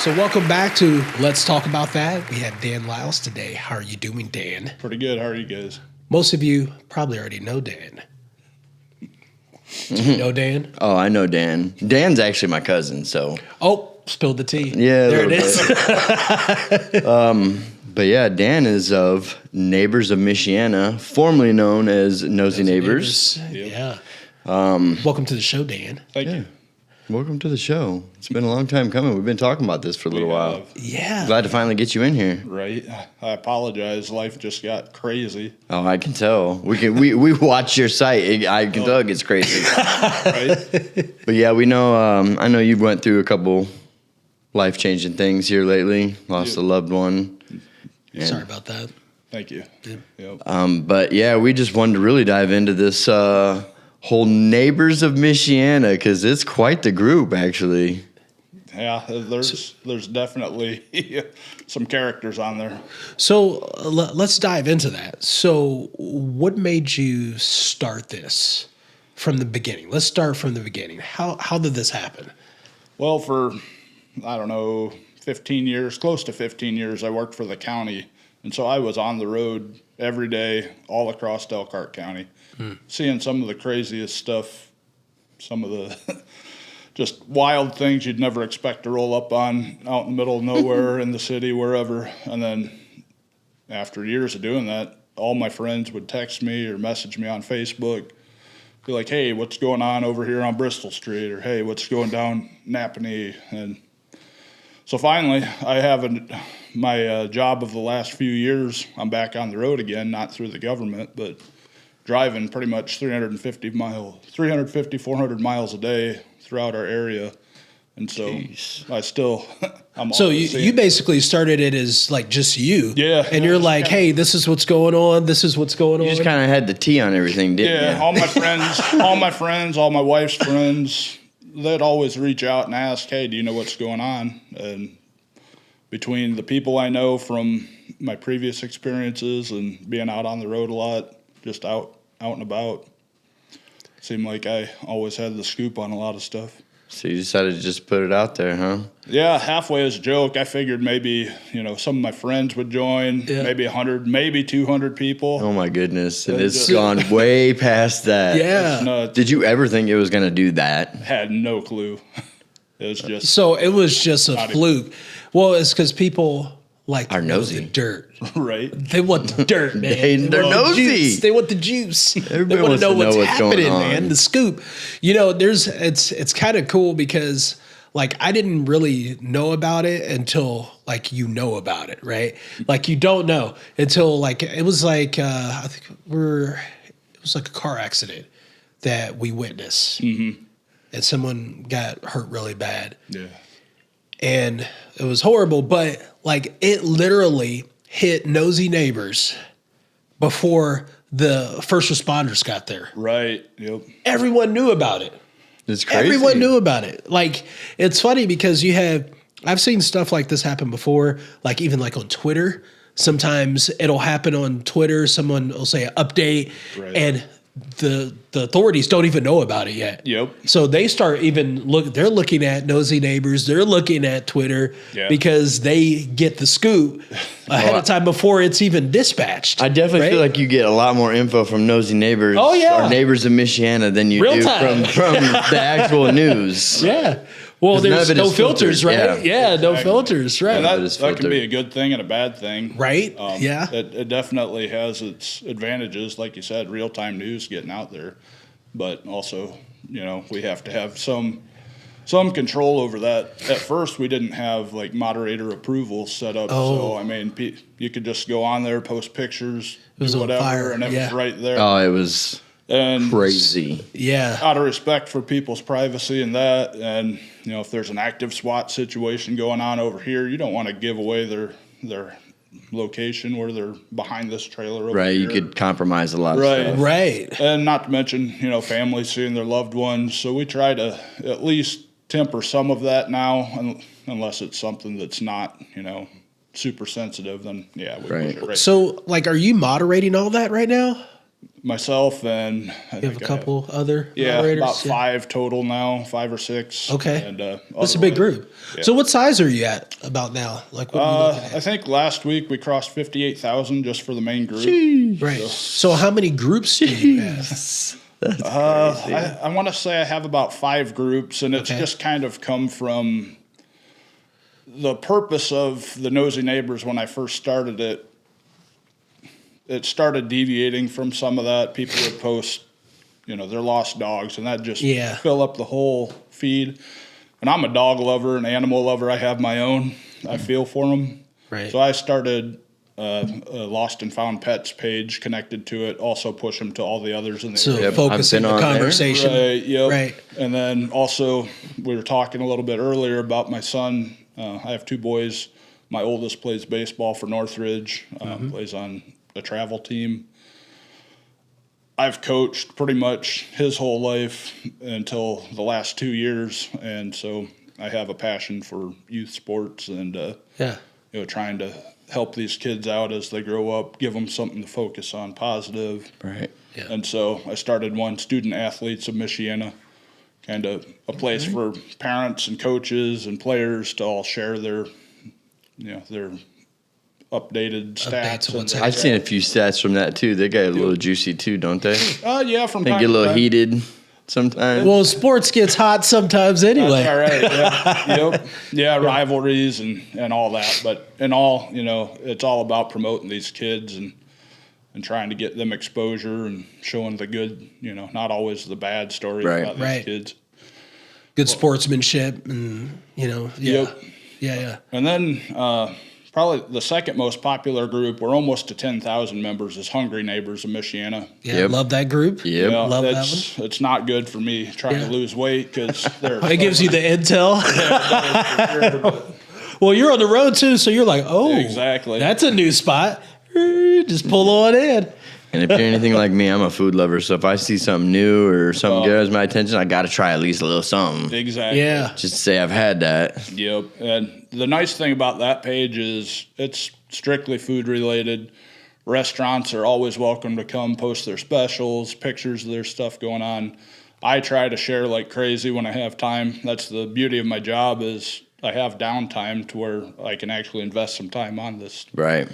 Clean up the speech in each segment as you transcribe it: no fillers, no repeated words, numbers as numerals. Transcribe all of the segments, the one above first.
So welcome back to Let's Talk About That. We have Dan Lyles today. How are you doing, Dan? Pretty good. How are you guys? Most of you probably already know Dan. Do you know Dan? Oh, I know Dan. Dan's actually my cousin, so. Oh, spilled the tea. Yeah, there it is. But yeah, Dan is of Neighbors of Michiana, formerly known as Nosy Neighbors. Yeah. Welcome to the show, Dan. Thank you. Welcome to the show. It's been a long time coming. We've been talking about this for a little while. Yeah. Glad to finally get you in here. Right. I apologize. Life just got crazy. Oh, I can tell. We watch your site. I can tell it gets crazy. Right. But yeah, we know. I know you went through a couple life-changing things here lately. Lost a loved one. Sorry about that. Thank you. Yeah. Yep. But yeah, we just wanted to really dive into this whole Neighbors of Michiana because it's quite the group, actually. Yeah. There's definitely some characters on there. So let's dive into that. So what made you start this from the beginning? Let's start from the beginning. How did this happen? Well, for, I don't know, 15 years, close to 15 years, I worked for the county. And so I was on the road every day all across Elkhart County, seeing some of the craziest stuff, some of the just wild things you'd never expect to roll up on out in the middle of nowhere in the city, wherever. And then after years of doing that, all my friends would text me or message me on Facebook, be like, hey, what's going on over here on Bristol Street? Or, hey, what's going down Napanee? And so finally, I have my job of the last few years. I'm back on the road again, not through the government, but driving pretty much 350, 400 miles a day throughout our area. And so I'm So you basically started it as like just you. Yeah. And you're like, hey, this is what's going on. This is what's going on. You just kind of had the tea on everything, didn't you? Yeah, all my wife's friends, they'd always reach out and ask, hey, do you know what's going on? And between the people I know from my previous experiences and being out on the road a lot, just out and about, seemed like I always had the scoop on a lot of stuff. So you decided to just put it out there, huh? Yeah, halfway as a joke. I figured maybe, some of my friends would join, maybe 100, maybe 200 people. Oh, my goodness. And it's gone way past that. Yeah. Did you ever think it was going to do that? Had no clue. It was just... So it was just a fluke. Well, it's because people like are nosy. The dirt. Right. They want the dirt, man. They're nosy. They want the juice. Everybody they want to know what's happening, going on. man. The scoop. It's kind of cool because like I didn't really know about it until like you know about it, right? Like you don't know until like it was like I think it was like a car accident that we witnessed, and someone got hurt really bad. Yeah. And it was horrible, but like it literally hit Nosy Neighbors before the first responders got there. Right. Yep. Everyone knew about it. It's crazy. Everyone knew about it. Like it's funny because I've seen stuff like this happen before, like even like on Twitter. Sometimes it'll happen on Twitter. Someone will say an update and the authorities don't even know about it yet. Yep. So they start they're looking at Nosy Neighbors, they're looking at Twitter because they get the scoop ahead of time before it's even dispatched. I definitely feel like you get a lot more info from Nosy Neighbors or Neighbors of Michiana than you Real do time. from the actual news. Yeah. Well, there's no filters, right? Yeah, no filters, right? And that can be a good thing and a bad thing. Right. Yeah. It definitely has its advantages, like you said, real-time news getting out there. But also, we have to have some control over that. At first, we didn't have, like, moderator approval set up. Oh. So, I mean, you could just go on there, post pictures, do on whatever, fire. and it was right there. Oh, it was crazy. Yeah. Out of respect for people's privacy and that, and if there's an active SWAT situation going on over here, you don't want to give away their location where they're behind this trailer over here. here. You could compromise a lot of stuff. Right. And not to mention, families seeing their loved ones. So we try to at least temper some of that now, unless it's something that's not, super sensitive, then we push it right. So, like, are you moderating all that right now? myself and You have a couple other yeah, moderators? about 5 total now, 5 or 6. Okay. And That's a big otherwise- group. Yeah. So what size are you at about now? Like what are you looking I at? think last week we crossed 58,000 just for the main group. Right. So how many groups do you have? That's crazy. I want to say I have about 5 groups, and it's Okay. just kind of come from the purpose of the Nosy Neighbors when I first started it. It started deviating from some of that. People would post, their lost dogs, and that just Yeah. fill up the whole feed. And I'm a dog lover, an animal lover. I have my own. I feel for them. Right. So I started a Lost and Found Pets page connected to it. Also push them to all the others in the So area. focusing I've been the on there. conversation. Right, yep. Right. And then also, we were talking a little bit earlier about my son. I have 2 boys. My oldest plays baseball for Northridge, plays on a travel team. I've coached pretty much his whole life until the last 2 years, and so I have a passion for youth sports and Yeah. trying to help these kids out as they grow up, give them something to focus on positive. Right. Yeah. And so I started one, Student Athletes of Michiana, kind of a place for parents and coaches and players to all share their updated Updates stats. of what's and happening. I've seen a few stats from that too. They get a little juicy too, don't they? yeah, from They time get a to little time. heated sometimes. Well, sports gets hot sometimes anyway. That's all right. Yeah. Yep. Yeah, rivalries and all that. But in all, it's all about promoting these kids and trying to get them exposure and showing the good, not always the bad stories Right. about these Right. kids. Good sportsmanship and, yeah. Yep. Yeah. And then probably the second most popular group, we're almost to 10,000 members, is Hungry Neighbors of Michiana. Yeah. Yep. Love that group. Yep. Yeah, Love that it's not good for me trying Yeah. to lose weight because It gives you the intel. Well, you're on the road too, so you're like, oh, Exactly. that's a new spot. Just pull on in. And if you're anything like me, I'm a food lover. So if I see something new or something grabs my attention, I got to try at least a little something. exactly. Yeah. Just to say I've had that. Yep. And the nice thing about that page is it's strictly food related. Restaurants are always welcome to come post their specials, pictures of their stuff going on. I try to share like crazy when I have time. That's the beauty of my job is I have downtime to where I can actually invest some time on this Right.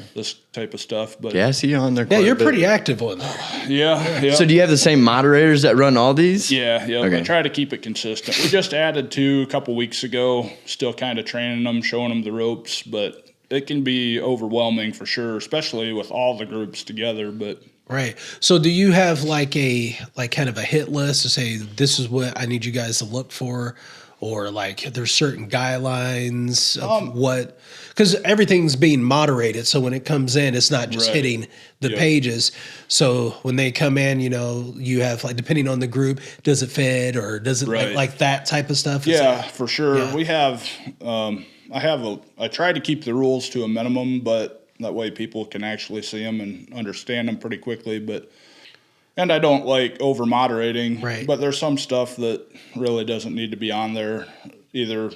type of stuff. But Yeah, I see you on there. Yeah, quite a you're bit. pretty active on there. yeah. So do you have the same moderators that run all these? Yeah. Okay. I try to keep it consistent. We just added 2 a couple weeks ago. Still kind of training them, showing them the ropes, but it can be overwhelming for sure, especially with all the groups together. But Right. So do you have like kind of a hit list to say this is what I need you guys to look for? Or like there's certain guidelines of what, because everything's being moderated. So when it comes in, it's not just Right. hitting the Yep. pages. So when they come in, you have like, depending on the group, does it fit or does it Right. like that type of stuff? Is yeah, that- for sure. Yeah. We have. I try to keep the rules to a minimum, but that way people can actually see them and understand them pretty quickly. And I don't like over moderating. Right. But there's some stuff that really doesn't need to be on there, either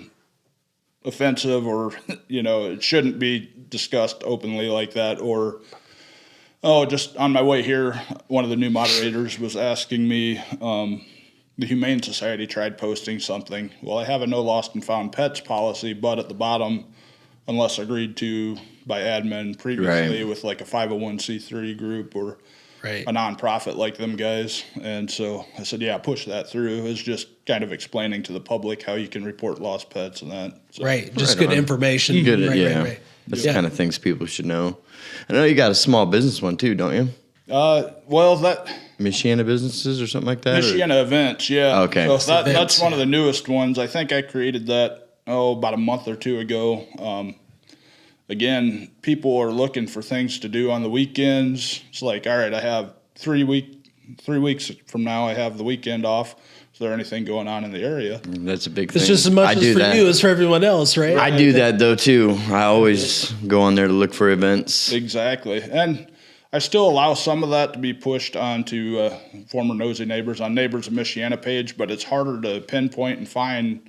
offensive or it shouldn't be discussed openly like that, or just on my way here, one of the new moderators was asking me. The Humane Society tried posting something. Well, I have a no lost and found pets policy, but at the bottom, unless agreed to by admin previously Right. with like a 501c3 group or right. a nonprofit like them guys. And so I said, yeah, push that through. It's just kind of explaining to the public how you can report lost pets and that. So, Right. Just Right good on. information. Good, Right, yeah. right. That's Yeah. the kind of things people should know. I know you got a small business one too, don't you? well, that Michiana businesses or something like that? or- Michiana events, yeah. Okay. So Events, that's one yeah. of the newest ones. I think I created that about a month or 2 ago. Again, people are looking for things to do on the weekends. It's like, all right, I have 3 weeks from now. I have the weekend off. Is there anything going on in the area? That's a big thing. It's just as much I as do for that. you as for everyone else, right? I do that though too. I always go on there to look for events. Exactly, and I still allow some of that to be pushed onto former Nosy Neighbors on Neighbors of Michiana page, but it's harder to pinpoint and find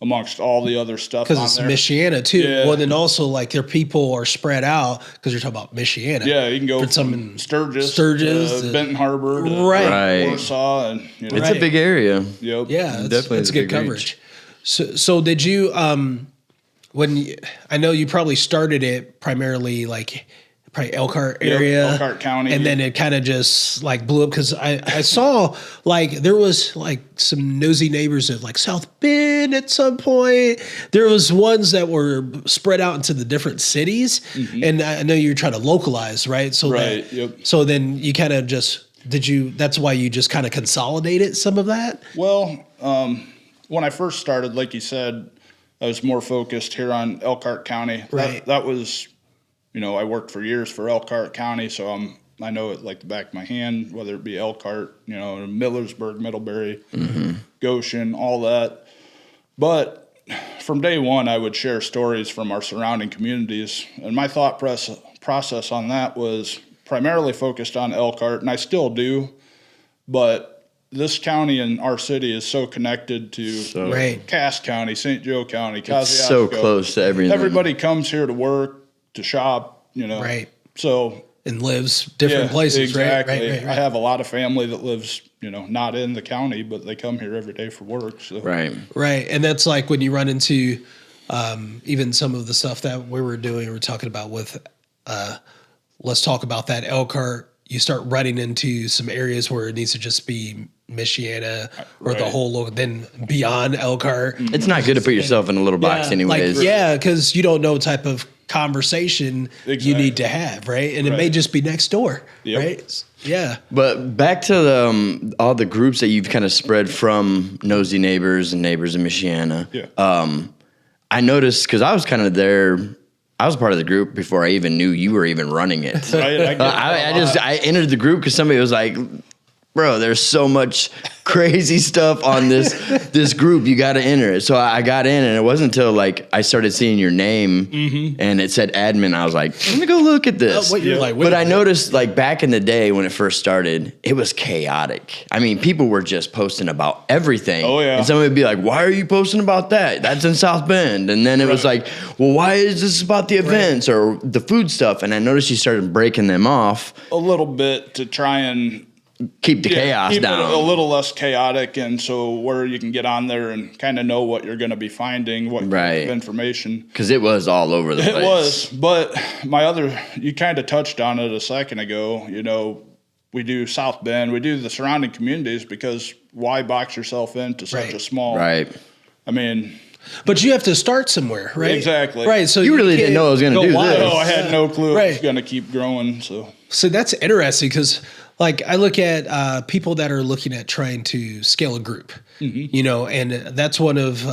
amongst all the other stuff Because on it's there. Michiana too. Yeah. Well, then also like their people are spread out because you're talking about Michiana. Yeah, you can go For some from in Sturgis, to- Benton Harbor, to Right. Warsaw, and It's Right. a big area. Yep. Yeah, Definitely it's is a good big reach. coverage. So did you I know you probably started it primarily like probably Elkhart Yep, area, Elkhart County. and then it kind of just like blew up because I saw like there was like some nosy neighbors at like South Bend at some point. There was ones that were spread out into the different cities, and I know you're trying to localize, right? So Right, yep. So then you kind of just that's why you just kind of consolidated some of that. Well, when I first started, like you said, I was more focused here on Elkhart County. Right. That was, I worked for years for Elkhart County, so I know it like the back of my hand, whether it be Elkhart, Millersburg, Middlebury, Goshen, all that. But from day one, I would share stories from our surrounding communities, and my thought process on that was primarily focused on Elkhart, and I still do, but this county and our city is so connected to Right. Cass County, St. Joe County, It's Kosciuszko. so close to everything. Everybody comes here to work, to shop, Right. So And lives different places, exactly. right? I have a lot of family that lives, not in the county, but they come here every day for work. So Right. Right. And that's like when you run into even some of the stuff that we were doing, we're talking about with, let's talk about that Elkhart. You start running into some areas where it needs to just be Michiana or the Right. whole, then beyond Elkhart. It's not good to put yourself in a little box, anyways. Because you don't know what type of conversation you Exactly. need to have, right? And it may Right. just be next door, Yep. right? Yeah. But back to all the groups that you've kind of spread from Nosy Neighbors and Neighbors in Michiana. Yeah. I noticed because I was kind of there. I was part of the group before I even knew you were even running it. Right, I get that. I entered the group because somebody was like, "Bro, there's so much crazy stuff on this group. You got to enter it." So I got in, and it wasn't until like I started seeing your name and it said admin. I was like, "Let me go look at this." What you're like, wait But a I minute. noticed like back in the day when it first started, it was chaotic. I mean, people were just posting about everything. Oh, yeah. And somebody would be like, "Why are you posting about that? That's in South Bend." And then it was Right. like, "Well, why is this about the events or the food stuff?" And I noticed you started breaking them off, a little bit to try and keep the chaos keep down. it a little less chaotic, and so where you can get on there and kind of know what you're going to be finding, what kind Right. of information. Because it was all over the place. It was, but you kind of touched on it a second ago. We do South Bend, we do the surrounding communities because why box yourself into such Right. a small? Right. I mean, But you have to start somewhere, right? Exactly. Right. So You really can't didn't know I was gonna go do wild. this. no, I had no clue it was Right. going to keep growing. So that's interesting because, like, I look at people that are looking at trying to scale a group, and that's one of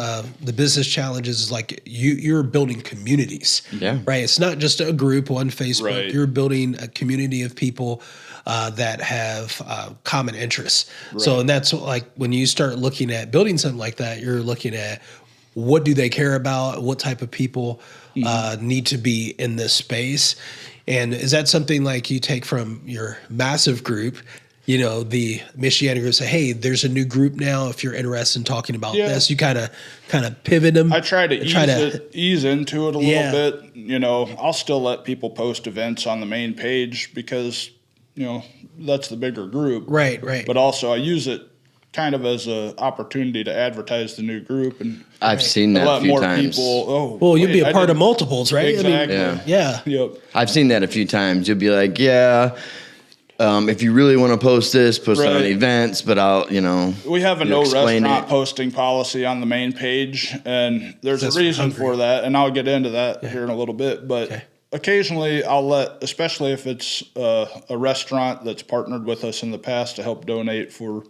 the business challenges is like you're building communities, Yeah. right? It's not just a group on Facebook. Right. You're building a community of people that have common interests. So, and that's like when you start looking at building something like that, you're looking at what do they care about? What type of people need to be in this space? And is that something like you take from your massive group, the Michiana group, say, hey, there's a new group now. If you're interested in talking about Yeah. this, you kind of pivot them. I try to ease into it a Yeah. little bit. I'll still let people post events on the main page because, that's the bigger group. Right. But also I use it kind of as an opportunity to advertise the new group and I've seen that a let few more times. people. Oh, well, you'll wait, be a I part of didn't- multiples, right? Exactly. Yeah. Yeah. Yep. I've seen that a few times. You'll be like, "Yeah, if you really want to post this, post it on Right. events." But I'll, We have a you no explain restaurant it. posting policy on the main page, and there's That's a reason hungry. for that, and I'll get into that here in a little bit. But Okay. occasionally, I'll let, especially if it's a restaurant that's partnered with us in the past to help donate for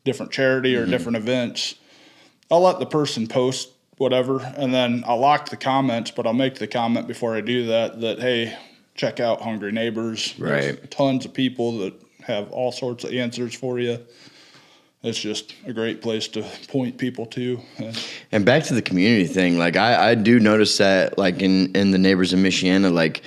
different charity or different events, I'll let the person post whatever, and then I'll lock the comments, but I'll make the comment before I do that, hey, check out Hungry Neighbors. There's Right. tons of people that have all sorts of answers for you. It's just a great place to point people to. And back to the community thing, like I do notice that, like in the Neighbors in Michiana, like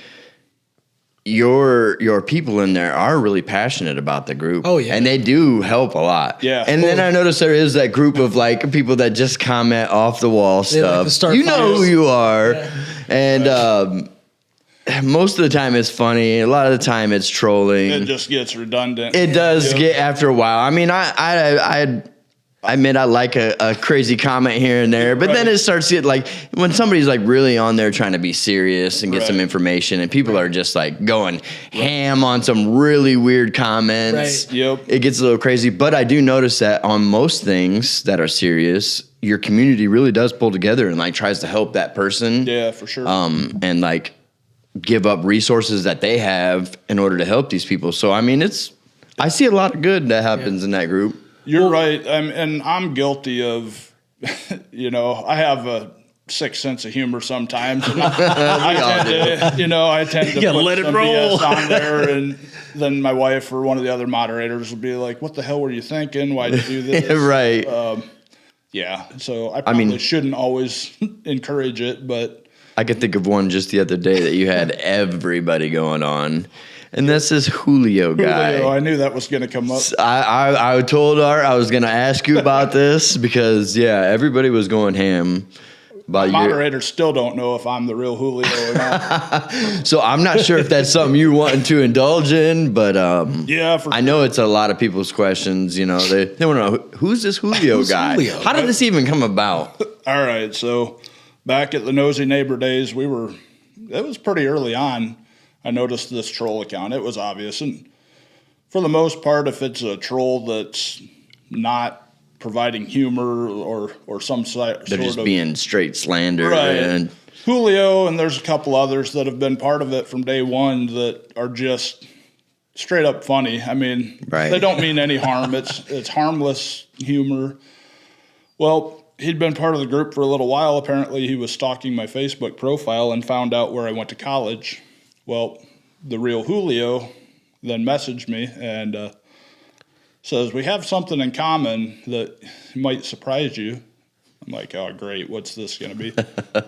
your people in there are really passionate about the group. Oh, yeah. And they do help a lot. Yeah. And then I noticed there is that group of like people that just comment off the wall They like stuff. to start You know fights. who you are. Yeah. And most of the time it's funny. A lot of the time it's trolling. It just gets redundant. It does Yep. get after a while. I mean, I admit I like a crazy comment here and there, but then Right. it starts to get like when somebody's like really on there trying to be serious and get some Right. information, and people are just like going ham on some really weird comments. Right. Yep. It gets a little crazy, but I do notice that on most things that are serious, your community really does pull together and like tries to help that person. Yeah, for sure. And like give up resources that they have in order to help these people. So I mean, I see a lot of good that happens in that group. You're right. And I'm guilty of, I have a sick sense of humor sometimes. And I tend to gotta put let it some roll. BS on there, and then my wife or one of the other moderators will be like, "What the hell were you thinking? Why'd you do this?" Right. Yeah. So I probably shouldn't always encourage it, but I could think of one just the other day that you had everybody going on. And that's this Julio guy. Julio, I knew that was going to come up. I told Art I was going to ask you about this because, yeah, everybody was going ham about your. Moderators still don't know if I'm the real Julio or not. So I'm not sure if that's something you're wanting to indulge in, but Yeah, for I know it's a lot of people's questions. They want to know who's this Julio guy? Julio? How did this even come about? All right, so back at the Nosy Neighbor days, it was pretty early on. I noticed this troll account. It was obvious. And for the most part, if it's a troll that's not providing humor or some sort They're just of being straight slander. Right. And Julio, and there's a couple others that have been part of it from day one that are just straight up funny. I mean, Right. They don't mean any harm. It's harmless humor. Well, he'd been part of the group for a little while. Apparently, he was stalking my Facebook profile and found out where I went to college. Well, the real Julio then messaged me and says, "We have something in common that might surprise you." I'm like, "Oh, great. What's this going to be?"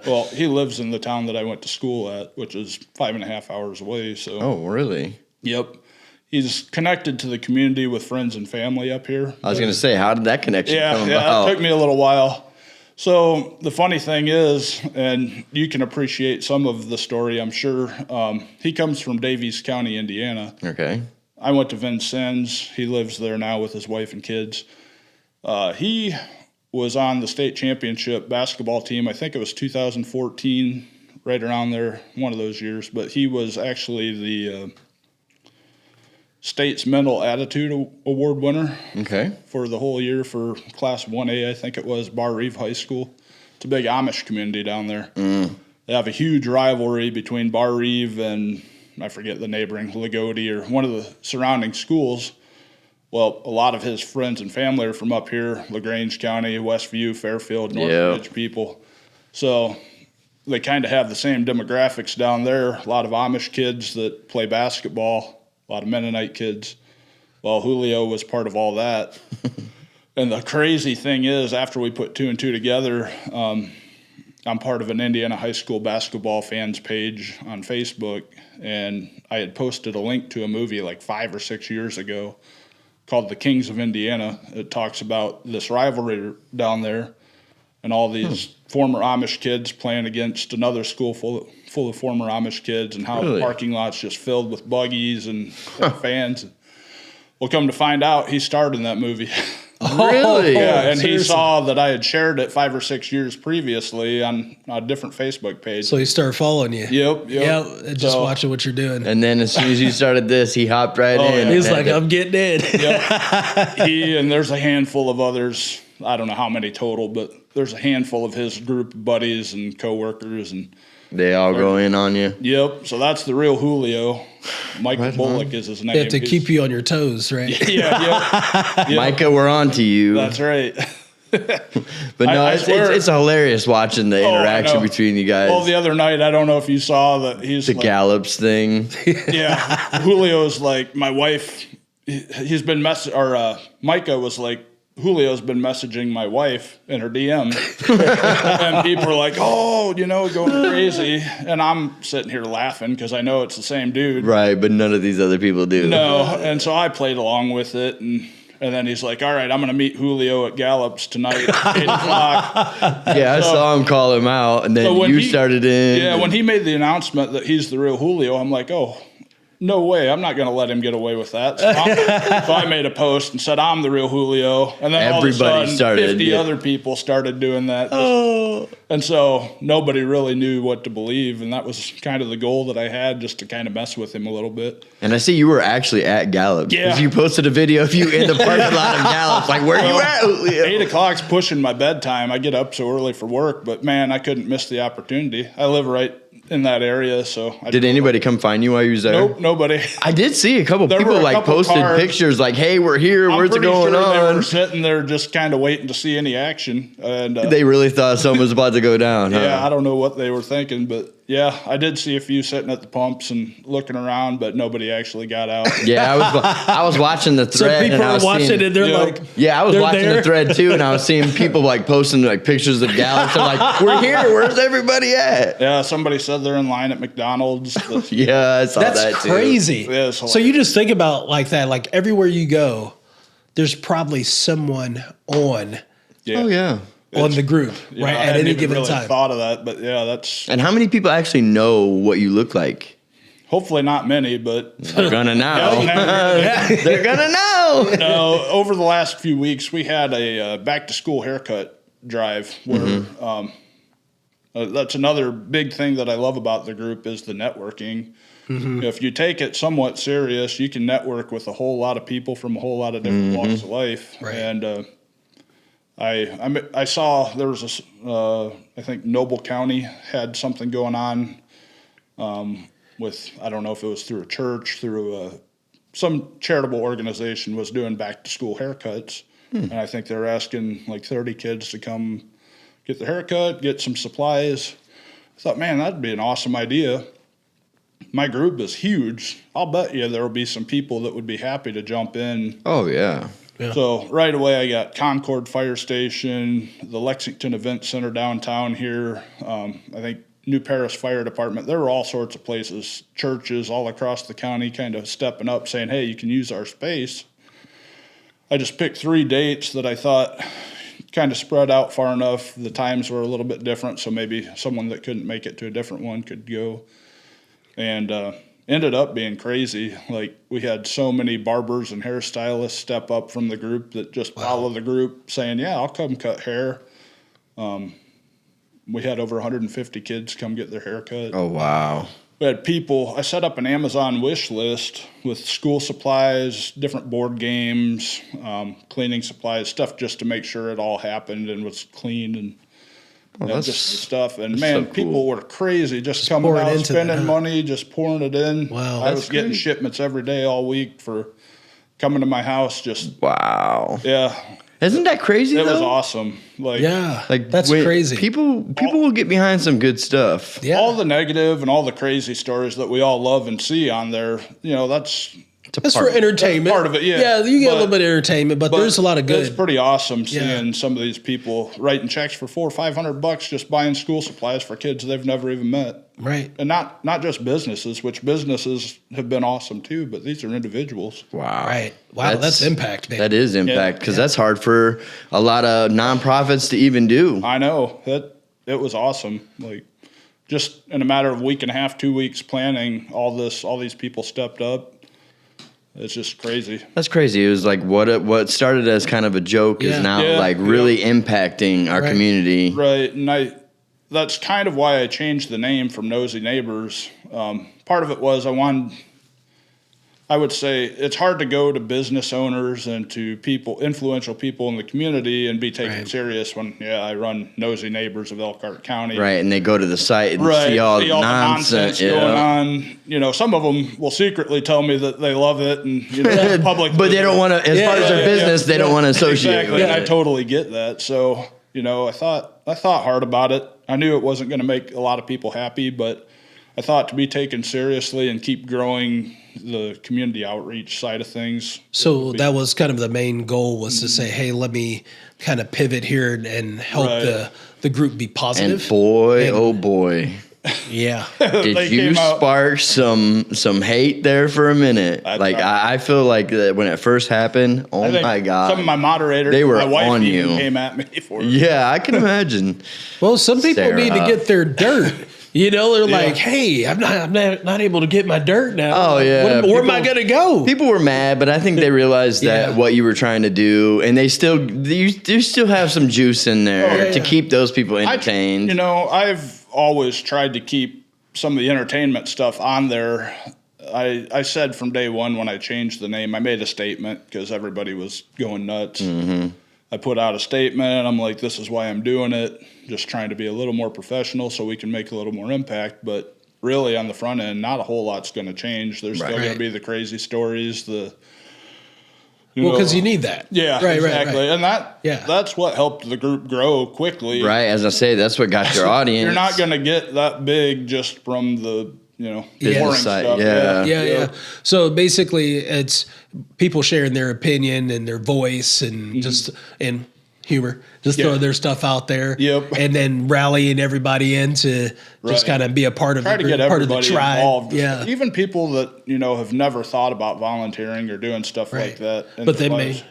Well, he lives in the town that I went to school at, which is 5.5 hours away. So, oh, really? Yep. He's connected to the community with friends and family up here. I was going to say, how did that connection come Yeah, about? it took me a little while. So the funny thing is, and you can appreciate some of the story, I'm sure. He comes from Davies County, Indiana. Okay. I went to Vincennes. He lives there now with his wife and kids. He was on the state championship basketball team. I think it was 2014, right around there, one of those years. But he was actually the state's mental attitude award winner Okay. for the whole year for class 1A, I think it was, Bar Reeve High School. It's a big Amish community down there. They have a huge rivalry between Bar Reeve and, I forget the neighboring, Lagodi or one of the surrounding schools. Well, a lot of his friends and family are from up here, LaGrange County, Westview, Fairfield, Northridge people. So they kind of have the same demographics down there. A lot of Amish kids that play basketball, a lot of Mennonite kids. Well, Julio was part of all that. And the crazy thing is, after we put two and two together, I'm part of an Indiana high school basketball fans page on Facebook, and I had posted a link to a movie like 5 or 6 years ago called The Kings of Indiana. It talks about this rivalry down there and all these former Amish kids playing against another school full of former Amish kids, and how Really? the parking lot's just filled with buggies and fans. Well, come to find out, he starred in that movie. Really? Yeah, and he seriously? saw that I had shared it 5 or 6 years previously on a different Facebook page. So he started following you. Yep. Yeah, and just So- watching what you're doing. And then as soon as you started this, he hopped right Oh, in. yeah. He's like, I'm getting in. Yep. He and there's a handful of others. I don't know how many total, but there's a handful of his group of buddies and coworkers, and they all go in on you. yep. So that's the real Julio. Michael Bullock is his name. They have to He's- keep you on your toes, right? Yeah. Yep. Micah, we're on to you. That's right. But no, I swear- it's hilarious watching the I interaction know. between you guys. Well, the other night, I don't know if you saw that he's the like, Gallops thing. yeah. Julio's like, my wife. He's been Micah was like, Julio's been messaging my wife in her DM, and people are like, "Oh, going crazy," and I'm sitting here laughing because I know it's the same dude, Right, but none of these other people do. No, and so I played along with it, and then he's like, "All right, I'm going to meet Julio at Gallup's tonight, at 8 o'clock." Yeah, I saw him call him out, and then So when you he- started in. Yeah, when he made the announcement that he's the real Julio, I'm like, "Oh, no way! I'm not going to let him get away with that." So I made a post and said, "I'm the real Julio," and then Everybody all of a sudden, started, 50 yeah. other people started doing that. And so nobody really knew what to believe, and that was kind of the goal that I had, just to kind of mess with him a little bit. And I see you were actually at Gallup's. Yeah. Because you posted a video of you in the parking lot of Gallup's. Like, where you at, Julio? 8 o'clock's pushing my bedtime. I get up so early for work, but man, I couldn't miss the opportunity. I live right in that area, so Did anybody come find you while you was there? Nope, nobody. I did see a couple There people were a like couple posted cars. pictures like, hey, we're here. I'm Where's it pretty going sure They were on? sitting there just kind of waiting to see any action, and They really thought something was about to go down, huh? yeah, I don't know what they were thinking, but yeah, I did see a few sitting at the pumps and looking around, but nobody actually got out. Yeah, I was watching the So thread. people and I are was watching seeing, it. They're Yeah. like, Yeah, I was they're watching there. the thread too, and I was seeing people like posting like pictures of Gallup's. I'm like, we're here. Where's everybody at? Yeah, somebody said they're in line at McDonald's. But Yeah, I saw that's that too. crazy. Yeah, it's So you just think about like that, like everywhere you go, there's probably someone on Oh yeah. the group, you right? know, I At hadn't any even given really time. thought of that, but yeah, that's And how many people actually know what you look like? hopefully not many, but They're gonna know. Yeah. They're gonna know. No, over the last few weeks, we had a back to school haircut drive where that's another big thing that I love about the group is the networking. If you take it somewhat serious, you can network with a whole lot of people from a whole lot of different walks of life. Right. And I saw there was I think Noble County had something going on with, I don't know if it was through a church, through some charitable organization was doing back to school haircuts. And I think they're asking like 30 kids to come get the haircut, get some supplies. I thought, man, that'd be an awesome idea. My group is huge. I'll bet you there will be some people that would be happy to jump in. Oh yeah. Yeah. So right away, I got Concord Fire Station, the Lexington Event Center downtown here. I think New Paris Fire Department. There were all sorts of places, churches all across the county, kind of stepping up, saying, "Hey, you can use our space." I just picked 3 dates that I thought kind of spread out far enough. The times were a little bit different, so maybe someone that couldn't make it to a different one could go. And ended up being crazy. Like, we had so many barbers and hairstylists step up from the group that just follow the group saying, "Yeah, I'll come cut hair." We had over 150 kids come get their hair cut. Oh wow. We had people, I set up an Amazon wish list with school supplies, different board games, cleaning supplies, stuff just to make sure it all happened and was clean and that's- just the stuff. And that's man, so people cool. were crazy, just coming pouring out, into spending that, huh? money, just pouring it in. Wow, I that's was getting great. shipments every day all week for coming to my house. Just, Wow. yeah, Isn't that crazy? it though? was awesome. Like, Yeah, Like that's when- crazy. People will get behind some good stuff. Yeah. all the negative and all the crazy stories that we all love and see on there, that's That's for entertainment. That's part of it, yeah. Yeah, you get a But- little bit of entertainment, but there's a lot of It's good. pretty awesome Yeah. seeing some of these people writing checks for $400 or $500 just buying school supplies for kids they've never even met. Right. And not just businesses, which businesses have been awesome too, but these are individuals. Wow. Right. Wow, that's impact, man. That is impact because that's hard for a lot of nonprofits to even do. I know it was awesome. Like, just in a matter of a week and a half, 2 weeks planning all these people stepped up. It's just crazy. That's crazy. It was like what started as kind of a joke Yeah. is now Yeah, like really impacting our Right. community. Right, and that's kind of why I changed the name from Nosy Neighbors. Part of it was I would say it's hard to go to business owners and to influential people in the community and be taken Right. serious when, I run Nosy Neighbors of Elkhart County. Right, and they go to the site and Right, see all the nonsense. going on. Some of them will secretly tell me that they love it, and publicly, But they don't want to, as far as their business, they don't want to associate Exactly, with and I it. totally get that. So, I thought hard about it. I knew it wasn't going to make a lot of people happy, but I thought to be taken seriously and keep growing the community outreach side of things. So that was kind of the main goal, was to say, hey, let me kind of pivot here and help the group be positive. And boy, oh boy. Yeah. Did you spark some hate there for a minute? I feel like that when it first happened, my God. Some of my moderators, they were my wife on even you. came at me for it. Yeah, I can imagine. Well, some people Sarah. need to get their dirt. They're like, hey, I'm not able to get my dirt now. Oh, yeah. Where am I going to go? People were mad, but I think they realized that what you were trying to do, and you still have some juice in there to keep those people entertained. I've always tried to keep some of the entertainment stuff on there. I said from day one when I changed the name, I made a statement because everybody was going nuts. Mm-hmm. I put out a statement. I'm like, this is why I'm doing it. Just trying to be a little more professional so we can make a little more impact. But really on the front end, not a whole lot's going to change. There's still going to be the crazy stories, because you need that. Yeah, right, exactly. Right. And that's what helped the group grow quickly. Right, as I say, that's what got your audience. You're not going to get that big just from the boring side. stuff. Yeah. So basically, it's people sharing their opinion and their voice and and humor, throwing their stuff out there. Yep. And then rallying everybody in to just kind of be a part of Try the to get part of the everybody tribe. involved. Yeah. Even people that have never thought about volunteering or doing stuff like that. But they may.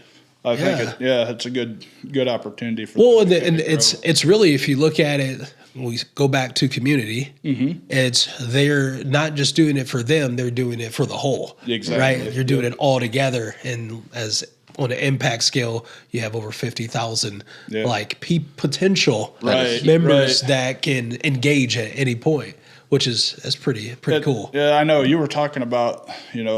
I think it's a good opportunity for. Well, and it's really, if you look at it, we go back to community. Mm-hmm. They're not just doing it for them; they're doing it for the whole. Exactly. Right? You're doing it all together, and as on an impact scale, you have over 50,000 potential members that can engage at any point, which is pretty cool. Yeah, I know you were talking about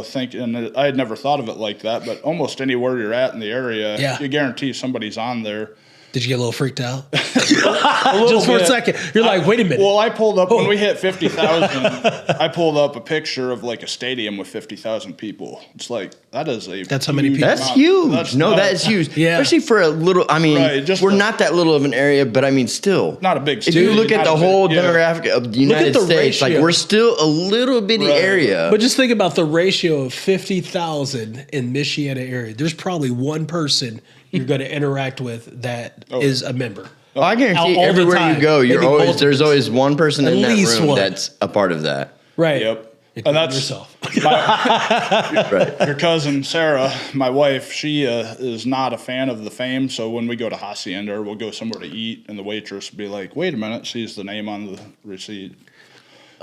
thinking. I had never thought of it like that, but almost anywhere you're at in the area, you guarantee somebody's on there. Did you get a little freaked out? Just for a second. You're like, wait a minute. Well, I pulled up, when we hit 50,000, I pulled up a picture of like a stadium with 50,000 people. It's like, that's how many people. That's huge. That is huge. Yeah. Especially for a little, we're not that little of an area, but still. Not a big If stadium. you look at the whole demographic of the United States, ratio. we're still a little bitty area. But just think about the ratio of 50,000 in Michiana area. There's probably one person you're going to interact with that is a member. I guarantee all the everywhere time. you go, Maybe there's always one person in that least room one. that's a part of that. Right. Yep. And that's yourself. Your cousin Sarah, my wife, she is not a fan of the fame. So when we go to Hacienda or we'll go somewhere to eat, and the waitress will be like, "Wait a minute," sees the name on the receipt.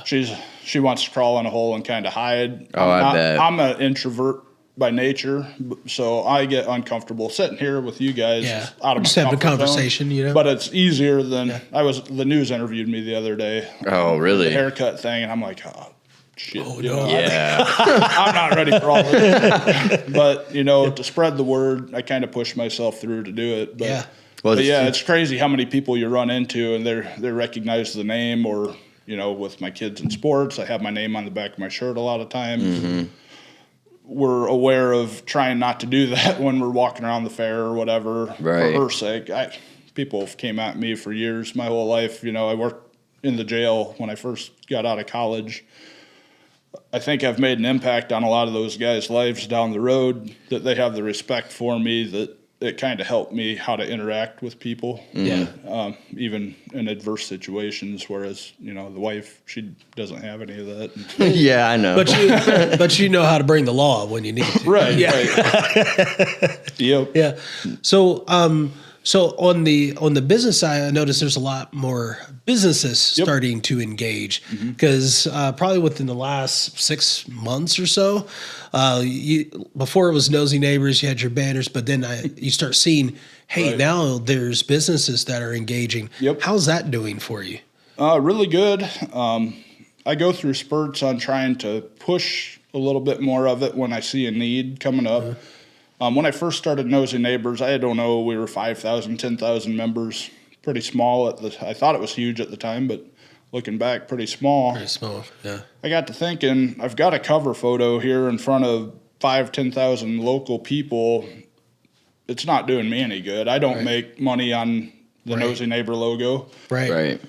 She wants to crawl in a hole and kind of hide. I bet. I'm an introvert by nature, so I get uncomfortable sitting here with you guys. Yeah. Out of just my having a comfort conversation, zone. But it's easier than the news interviewed me the other day. Oh, really? The haircut thing, and I'm like, oh, shit. Oh, no. Yeah. I'm not ready for all this. But, to spread the word, I kind of push myself through to do it. But, it's crazy how many people you run into and they recognize the name, or, with my kids in sports, I have my name on the back of my shirt a lot of times. Mm-hmm. We're aware of trying not to do that when we're walking around the fair or whatever. Right. For her sake. People have came at me for years, my whole life. I worked in the jail when I first got out of college. I think I've made an impact on a lot of those guys' lives down the road, that they have the respect for me, that it kind of helped me how to interact with people. Yeah. Even in adverse situations, whereas, the wife, she doesn't have any of that. Yeah, I know. But you know how to bring the law when you need to. Right. Yeah. Right. Yep. Yeah. So on the business side, I noticed there's a lot more businesses starting to engage, because probably within the last 6 months or so, before it was Nosy Neighbors, you had your banners, but then you start seeing, hey, now there's businesses that are engaging. Yep. How's that doing for you? Really good. I go through spurts on trying to push a little bit more of it when I see a need coming up. When I first started Nosy Neighbors, I don't know, we were 5,000, 10,000 members, pretty small. I thought it was huge at the time, but looking back, pretty small. Very small, yeah. I got to thinking, I've got a cover photo here in front of 5,000, 10,000 local people. It's not doing me any good. I don't make money on the Nosy Neighbor logo. Right.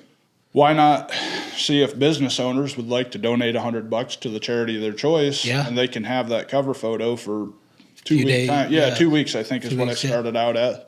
why not see if business owners would like to donate $100 to the charity of their choice, and they can have that cover photo for 2 weeks time. Yeah, 2 weeks I think is what I started out at.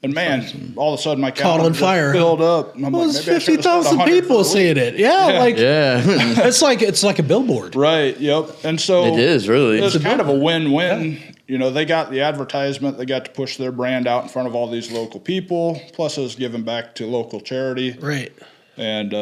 And man, all of a sudden my caught on fire, filled up. And I'm well, like, maybe 50,000 people seeing it. Yeah, it's like a billboard. Right. Yep. And so it is really. It's kind of a win-win. Yeah. You know, they got the advertisement, they got to push their brand out in front of all these local people. Plus, it was giving back to local charity. Right. And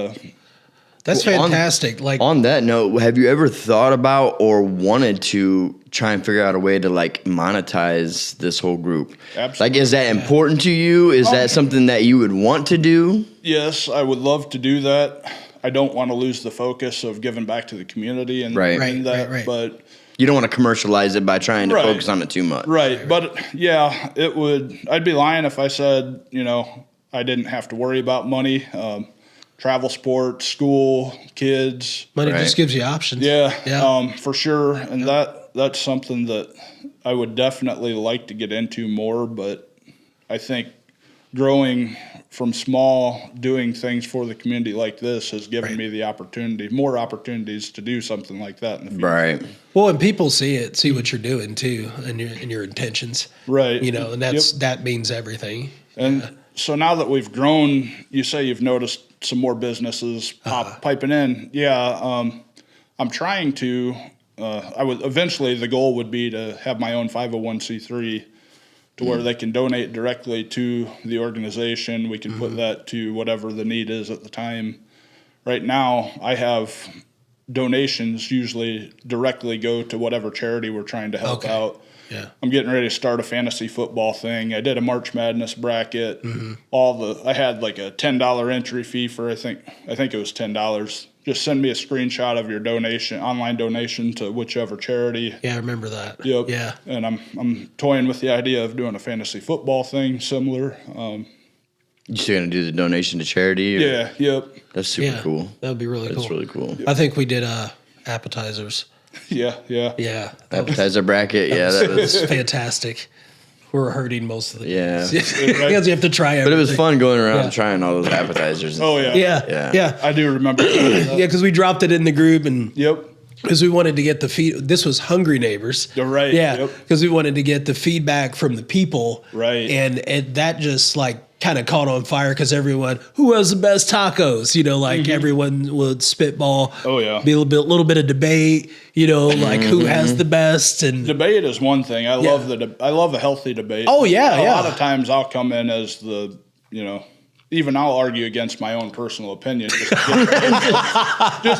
that's fantastic. On that note, have you ever thought about or wanted to try and figure out a way to like monetize this whole group? Absolutely. Like, is that important to you? Is that something that you would want to do? Yes, I would love to do that. I don't want to lose the focus of giving back to the community and that, but you don't want to commercialize it by trying to focus on it too much. Right. But yeah, it would. I'd be lying if I said, you know, I didn't have to worry about money. Travel, sports, school, kids. Money just gives you options. Yeah. For sure. And that's something that I would definitely like to get into more. But I think growing from small, doing things for the community like this has given me the opportunity, more opportunities to do something like that in the future. Right. Well, and people see what you're doing too, and your intentions. Right. You know, and that means everything. And so now that we've grown, you say you've noticed some more businesses piping in. Yeah, I'm trying to. I would eventually. The goal would be to have my own 501c3, to where they can donate directly to the organization. We can put that to whatever the need is at the time. Right now, I have donations usually directly go to whatever charity we're trying to help out. Yeah. I'm getting ready to start a fantasy football thing. I did a March Madness bracket. I had like a $10 entry fee for I think it was $10. Just send me a screenshot of your donation, online donation to whichever charity. Yeah, I remember that. Yep. Yeah. And I'm toying with the idea of doing a fantasy football thing similar. You still gonna do the donation to charity? Yeah. Yep. That's super cool. That would be really cool. That's really cool. I think we did appetizers. Yeah. Appetizer bracket. That was fantastic. We're hurting most of the games. because you have to try everything. But it was fun going around trying all those appetizers. Yeah. I do remember. Yeah, because we dropped it in the group and because we wanted to get the feed. This was Hungry Neighbors. You're right. Yeah, because we wanted to get the feedback from the people. Right. And that just like kind of caught on fire because everyone, who has the best tacos? You know, like everyone would spitball. Oh yeah. Be a little bit of debate. You know, like who has the best and debate is one thing. I love I love a healthy debate. Oh yeah. A lot of times I'll come in as the even I'll argue against my own personal opinion just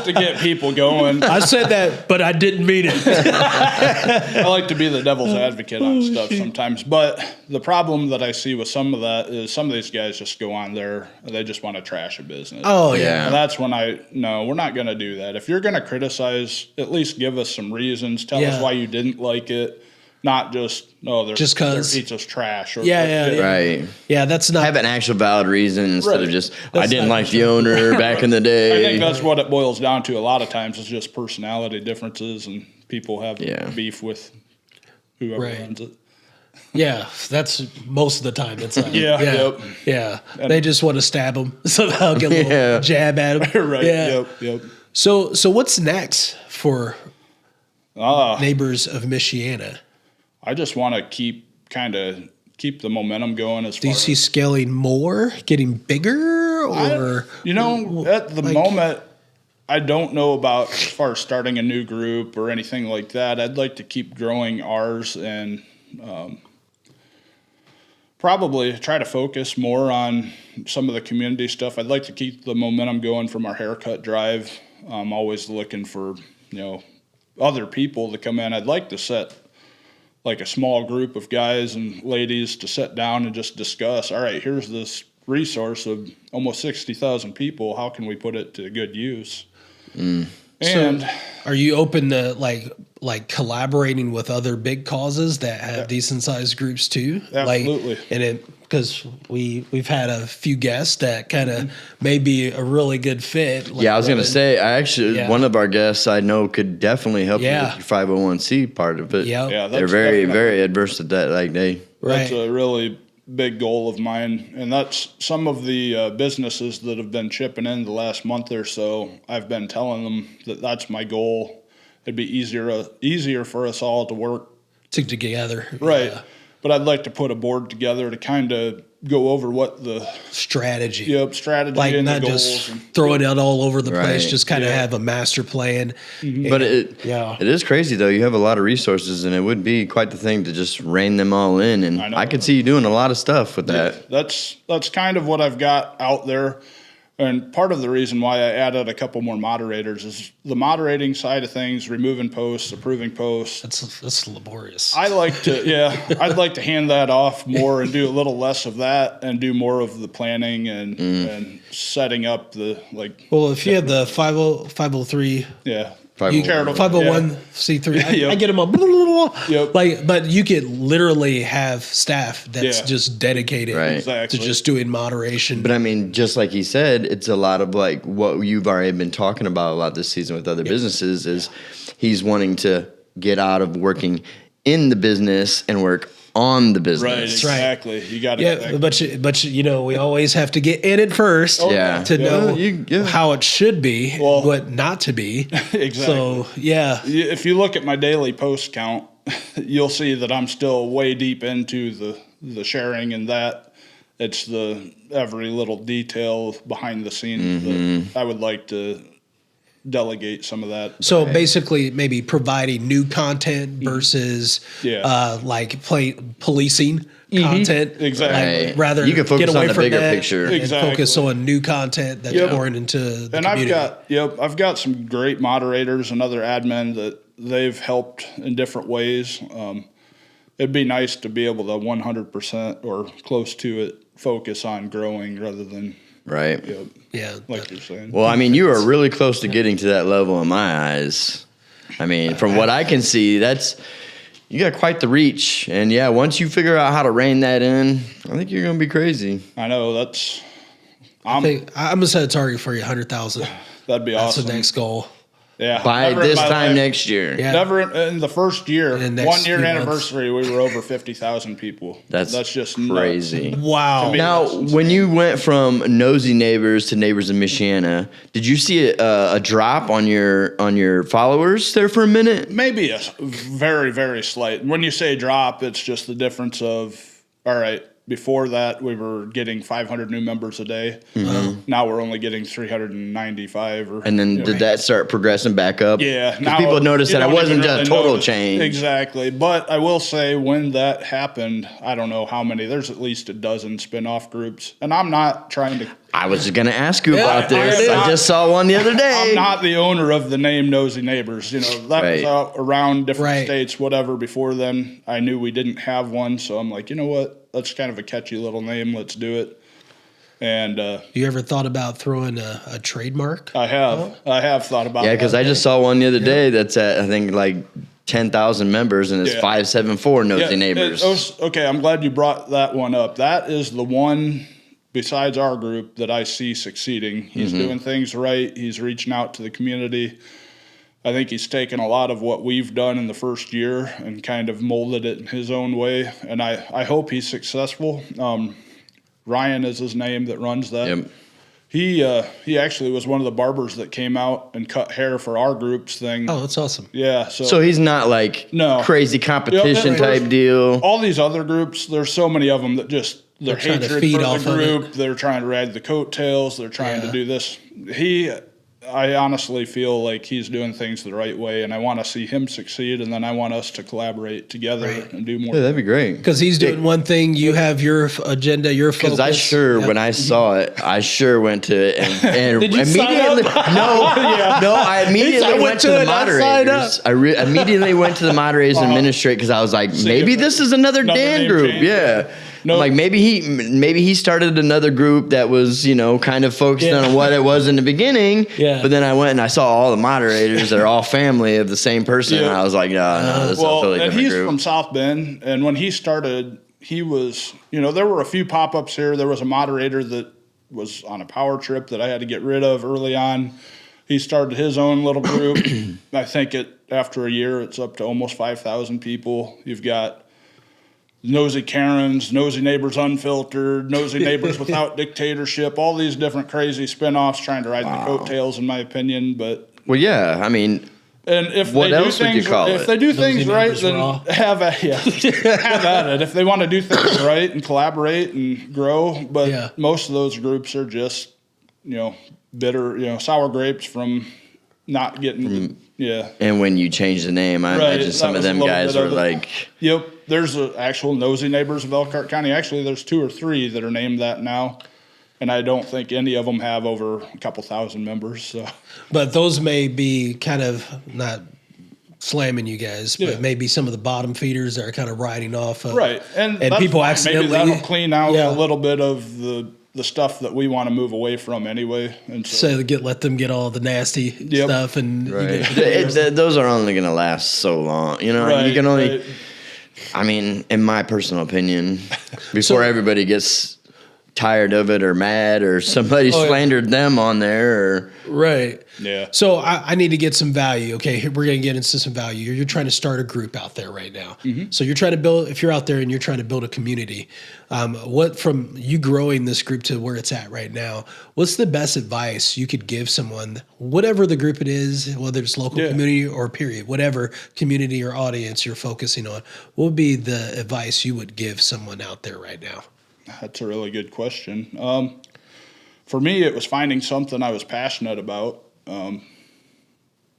to get people going. I said that, but I didn't mean it. I like to be the devil's advocate on stuff sometimes. But the problem that I see with some of that is some of these guys just go on there and they just want to trash a business. Oh, yeah. And that's when we're not going to do that. If you're going to criticize, at least give us some reasons. Tell us why you didn't like it. Not just their pizza's trash. Or right. Yeah, that's not have an actual valid reason instead of just I didn't like the owner back in the day. I think that's what it boils down to. A lot of times, it's just personality differences, and people have beef with whoever runs it. Yeah, that's most of the time. It's yeah. They just want to stab them, so they'll get a little jab at them. Right. Yeah. Yep. So what's next for Neighbors of Michiana? I just want to keep the momentum going. Do you see scaling more, getting bigger, or at the moment, I don't know about as far as starting a new group or anything like that. I'd like to keep growing ours and probably try to focus more on some of the community stuff. I'd like to keep the momentum going from our haircut drive. I'm always looking for other people to come in. I'd like to set like a small group of guys and ladies to sit down and just discuss, all right, here's this resource of almost 60,000 people. How can we put it to good use? And so are you open to like collaborating with other big causes that have decent sized groups too? Absolutely. Because we've had a few guests that kind of may be a really good fit. I was going to say, one of our guests I know could definitely help you with your 501c part of it. Yeah, they're very, very adverse to that. That's a really big goal of mine, and that's some of the businesses that have been chipping in the last month or so. I've been telling them that that's my goal. It'd be easier for us all to work together. Right. Yeah. But I'd like to put a board together to kind of go over what the strategy. Strategy like and not the just goals. throwing it all over the place, Right. just kind of have a master plan. But it is crazy though. You have a lot of resources, and it would be quite the thing to just rein them all in. And I could see you doing a lot of stuff with that. That's kind of what I've got out there. And part of the reason why I added a couple more moderators is the moderating side of things, removing posts, approving posts. That's laborious. I like to, I'd like to hand that off more and do a little less of that and do more of the planning and setting up the Well, if you had the 503, yeah. Charitable 501c3. Yep. I get them all. Blah, blah, blah. Yep. But you could literally have staff that's just dedicated to just doing moderation. But I mean, just like he said, it's a lot of like what you've already been talking about a lot this season with other businesses is he's wanting to get out of working in the business and work on the business. Right, exactly. You got to but we always have to get in it first to know how it should be, what not to be. Exactly. So, if you look at my daily post count, you'll see that I'm still way deep into the sharing and that. It's the every little detail behind the scenes that I would like to delegate some of that. So basically maybe providing new content versus policing content. Exactly. Like, rather you can focus get away on the from bigger that picture. and Exactly. focus on new content that's pouring into the community. I've got some great moderators and other admin that they've helped in different ways. It'd be nice to be able to 100% or close to it focus on growing rather than right. Like you're saying. Well, I mean, you are really close to getting to that level in my eyes. I mean, from what I can see, you got quite the reach. And once you figure out how to rein that in, I think you're going to be crazy. I know I'm gonna set a target for you, 100,000. That'd be awesome. That's the next goal. Yeah. By this time next year. Yeah. Never in the first year, 1 year anniversary, months. we were over 50,000 people. That's just crazy. Nuts. Wow. Now, when you went from nosy neighbors to neighbors in Michiana, did you see a drop on your followers there for a minute? Maybe a very, very slight. When you say drop, it's just the difference of, all right, before that, we were getting 500 new members a day. Mm-hmm. Now we're only getting 395. And then did that start progressing back up? Yeah. Because people noticed that it wasn't just a total change. Exactly. But I will say when that happened, I don't know how many. There's at least a dozen spin-off groups. And I'm not trying to... I was just going to ask you about this. I just saw one the other day. I'm not the owner of the name Nosy Neighbors. That was out around different states, whatever. Before then, I knew we didn't have one. So I'm like, you know what? That's kind of a catchy little name. Let's do it. And you ever thought about throwing a trademark? I have. I have thought about that. Yeah, because I just saw one the other day that's at, I think, like 10,000 members, and it's 574 Nosy Neighbors. Okay, I'm glad you brought that one up. That is the one... besides our group that I see succeeding. He's doing things right. He's reaching out to the community. I think he's taken a lot of what we've done in the first year and kind of molded it in his own way. And I hope he's successful. Ryan is his name that runs that. Yep. He actually was one of the barbers that came out and cut hair for our group's thing. Oh, that's awesome. Yeah. So he's not like crazy competition type deal. All these other groups, there's so many of them that just... They're hatred for the group. They're trying to ride the coattails. They're trying to do this. I honestly feel like he's doing things the right way, and I want to see him succeed, and then I want us to collaborate together and do more. Yeah, that'd be great. Because he's doing one thing, you have your agenda, your focus. Because when I saw it, I went to it and Did you immediately. I immediately went to the moderators. I immediately went to the moderators and administrate because I was like, maybe this is another Dan group. Yeah. No. Like maybe he started another group that was, kind of focused on what it was in the beginning. Yeah. But then I went and I saw all the moderators that are all family of the same person. And I was like, no, this is a totally different group. He's from South Bend. And when he started, he was, there were a few pop-ups here. There was a moderator that was on a power trip that I had to get rid of early on. He started his own little group. I think after a year, it's up to almost 5,000 people. You've got Nosy Karens, Nosy Neighbors Unfiltered, Nosy Neighbors Without Dictatorship, all these different crazy spin-offs trying to ride the coattails, in my opinion. But Well, yeah, I mean, and if what they else do would you things, call if it? they do things Nosy right, Neighbors then Raw. have at it. If they want to do things right and collaborate and grow, but Yeah. most of those groups are just, bitter, sour grapes from not getting, and when you change the name, I Right, imagine some that of was a them little guys bit were of it. like, Yep, there's actual Nosy Neighbors of Elkhart County. Actually, there's 2 or 3 that are named that now, and I don't think any of them have over a couple thousand members. So, But those may be kind of not slamming you guys, but Yeah. maybe some of the bottom feeders that are kind of riding off of right, and that's people fine. accidentally maybe that'll clean out Yeah. a little bit of the stuff that we want to move away from anyway. And so, let them get all the nasty stuff and you right. get- Those are only going to last so long. You know, right, you can only, right. I mean, in my personal opinion, before everybody gets tired of it or mad or somebody Oh, yeah. slandered them on there or right. Yeah. So I need to get some value. Okay, here, we're going to get into some value. You're trying to start a group out there right now. So you're trying to build. If you're out there and you're trying to build a community, what from you growing this group to where it's at right now? What's the best advice you could give someone, whatever the group it is, whether it's local community or period, whatever community or audience you're focusing on? What would be the advice you would give someone out there right now? That's a really good question. For me, it was finding something I was passionate about,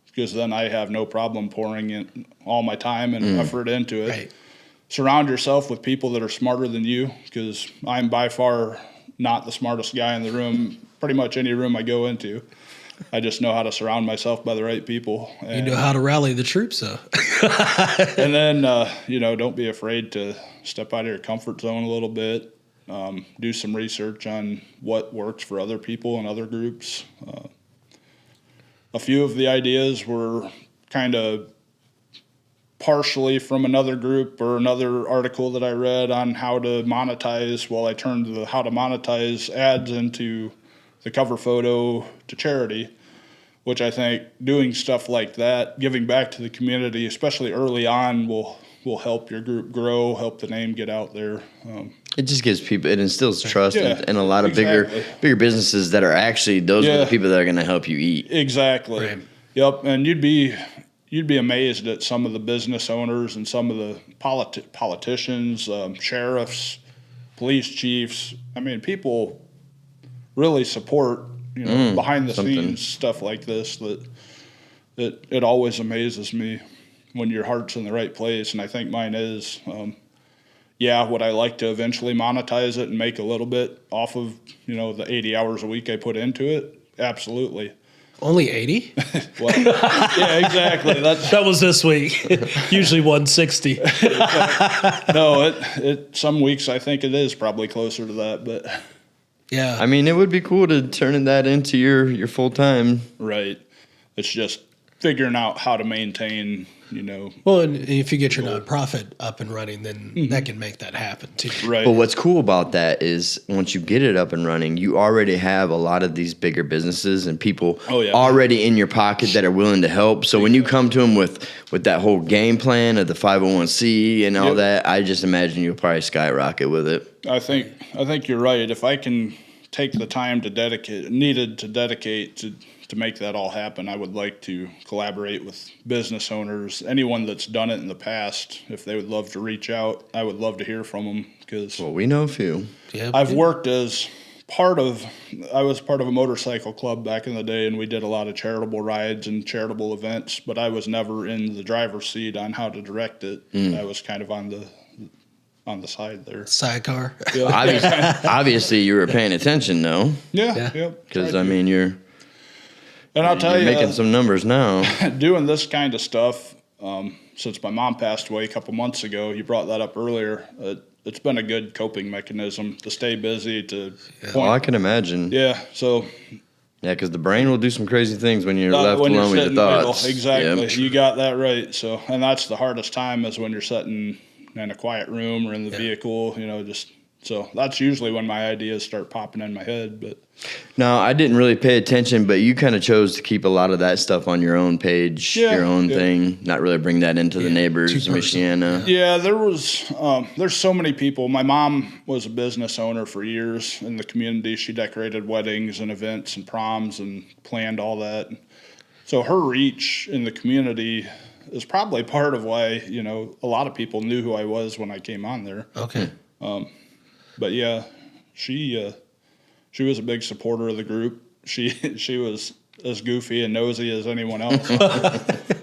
because then I have no problem pouring in all my time and effort into it. Right. Surround yourself with people that are smarter than you, because I'm by far not the smartest guy in the room, pretty much any room I go into. I just know how to surround myself by the right people. You know how to rally the troops, though. And then, don't be afraid to step out of your comfort zone a little bit. Do some research on what works for other people and other groups. A few of the ideas were kind of partially from another group or another article that I read on how to monetize. Well, I turned the how to monetize ads into the cover photo to charity, which I think doing stuff like that, giving back to the community, especially early on, will help your group grow, help the name get out there. it just gives people, it instills trust in a lot of exactly. bigger businesses that are actually, those are the people that are going to help you eat. Exactly. Right. Yep. And you'd be amazed at some of the business owners and some of the politicians, sheriffs, police chiefs. I mean, people really support, behind the scenes stuff like this. That it always amazes me when your heart's in the right place, and I think mine is. Would I like to eventually monetize it and make a little bit off of the 80 hours a week I put into it? Absolutely. Only 80? Well, yeah, exactly. That was this week. Usually 160. No, it some weeks I think it is probably closer to that, but Yeah. I mean, it would be cool to turn that into your full time. right. It's just figuring out how to maintain, Well, and if you get your nonprofit up and running, then that can make that happen too. right. But what's cool about that is once you get it up and running, you already have a lot of these bigger businesses and people already in your pocket that are willing to help. So when you come to them with that whole game plan of the 501c and all that, I just imagine you'll probably skyrocket with it. I think you're right. If I can take the time to dedicate to make that all happen, I would like to collaborate with business owners, anyone that's done it in the past. If they would love to reach out, I would love to hear from them, because Well, we know a few. Yeah. I've worked as I was part of a motorcycle club back in the day, and we did a lot of charitable rides and charitable events, but I was never in the driver's seat on how to direct it. I was kind of on the side there. Sidecar. Obviously, you were paying attention, though, Yeah. because I mean, you're I'll tell you, making some numbers now. doing this kind of stuff, since my mom passed away a couple months ago, you brought that up earlier. It's been a good coping mechanism to stay busy. Well, I can imagine. Yeah, so Yeah, because the brain will do some crazy things when you're left when you're alone with your sitting idle. thoughts. Exactly, Yep. you got that right. So, and that's the hardest time, is when you're sitting in a quiet room or in the vehicle, just So that's usually when my ideas start popping in my head. But No, I didn't really pay attention, but you kind of chose to keep a lot of that stuff on your own page, your own thing, not really bring that into the neighbors, Michiana. yeah, there's so many people. My mom was a business owner for years in the community. She decorated weddings and events and proms and planned all that. So her reach in the community is probably part of why, a lot of people knew who I was when I came on there. Okay. But yeah, she was a big supporter of the group. She was as goofy and nosy as anyone else.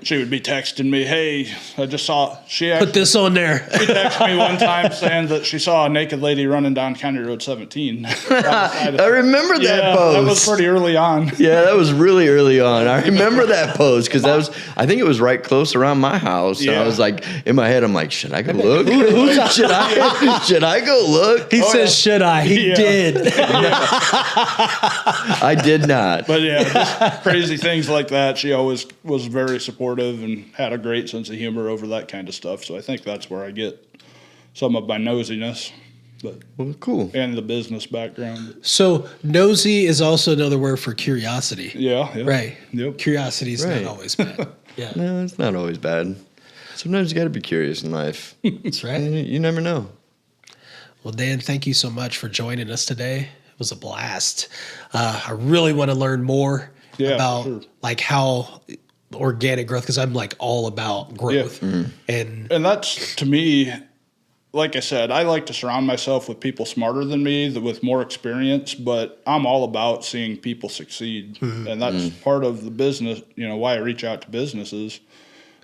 She would be texting me, "Hey, I just saw." Put this on there. She texted me one time saying that she saw a naked lady running down County Road 17. I remember that post. That was pretty early on. Yeah, that was really early on. I remember that post because I think it was right close around my house. And I was like, in my head, I'm like, should I go look? Should I go look? He says, should I? He did. I did not. But yeah, just crazy things like that. She always was very supportive and had a great sense of humor over that kind of stuff. So I think that's where I get some of my nosiness. But Well, cool. and the business background. So nosy is also another word for curiosity. Yeah. Right. Yep. Curiosity is Right. not always bad. Yeah. No, it's not always bad. Sometimes you got to be curious in life. That's right. You never know. Well, Dan, thank you so much for joining us today. It was a blast. I really want to learn more about like how organic growth, because I'm like all about growth. And that's, to me, like I said, I like to surround myself with people smarter than me, with more experience, but I'm all about seeing people succeed. And that's part of the business, why I reach out to businesses.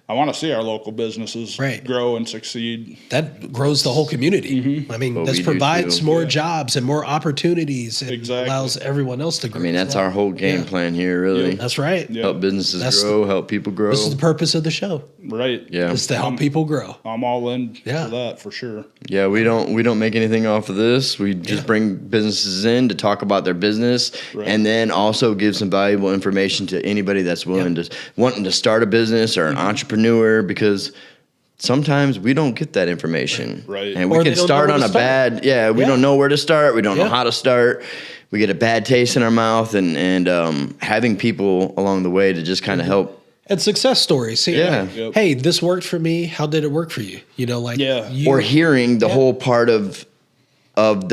I want to see our local businesses grow and succeed. that grows the whole community. I mean, Well, this we do provides too. more jobs and more opportunities and Exactly. allows everyone else to grow. I mean, that's our whole game plan here, really. That's right. Yeah. Help businesses That's grow, help people grow. This is the purpose of the show, Right. Yeah. is to help people grow. I'm all in Yeah. for that, for sure. Yeah, we don't make anything off of this. We just bring businesses in to talk about their business, and then also give some valuable information to anybody that's willing to wanting to start a business or an entrepreneur, because sometimes we don't get that information. Right. And Or we they can don't know start where on to a start. bad, we don't know where to start. We don't know Yeah. how to start. We get a bad taste in our mouth, and having people along the way to just kind of help. And success stories. See, Yeah. like, Yep. hey, this worked for me. How did it work for you? Yeah. Or hearing the whole part of What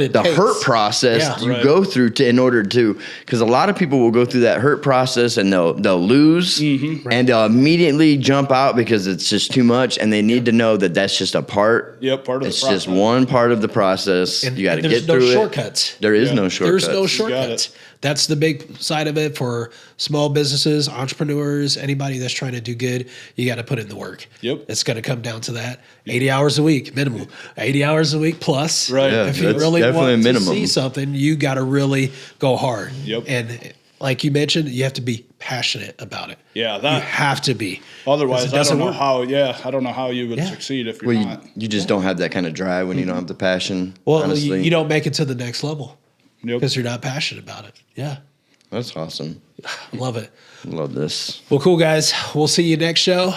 it the takes. hurt process Yeah. you Right. go through in order to, because a lot of people will go through that hurt process and they'll lose and they'll immediately jump out because it's just too much, and they need to know that that's just a part. Yep, part of the It's process. just one part of the process. And, you got to and get there's no through shortcuts. it. There is Yeah. no shortcuts. There's no got shortcuts. it. That's the big side of it for small businesses, entrepreneurs, anybody that's trying to do good. You got to put in the work. Yep. It's going to come down to that. 80 hours a week, minimum. 80 hours a week plus. Right. Yeah, If you that's really definitely want a to minimum. see something, you got to really go hard. Yep. And like you mentioned, you have to be passionate about it. Yeah, You that. have to be. Otherwise, 'Cause it I doesn't don't know work. how. Yeah, I don't know how you would Yeah. succeed if you're Well, not. you just don't have that kind of drive when you don't have the passion. Well, honestly. you don't make it to the next level Yep. because you're not passionate about it. Yeah. That's awesome. Love it. Love this. Well, cool, guys. We'll see you next show.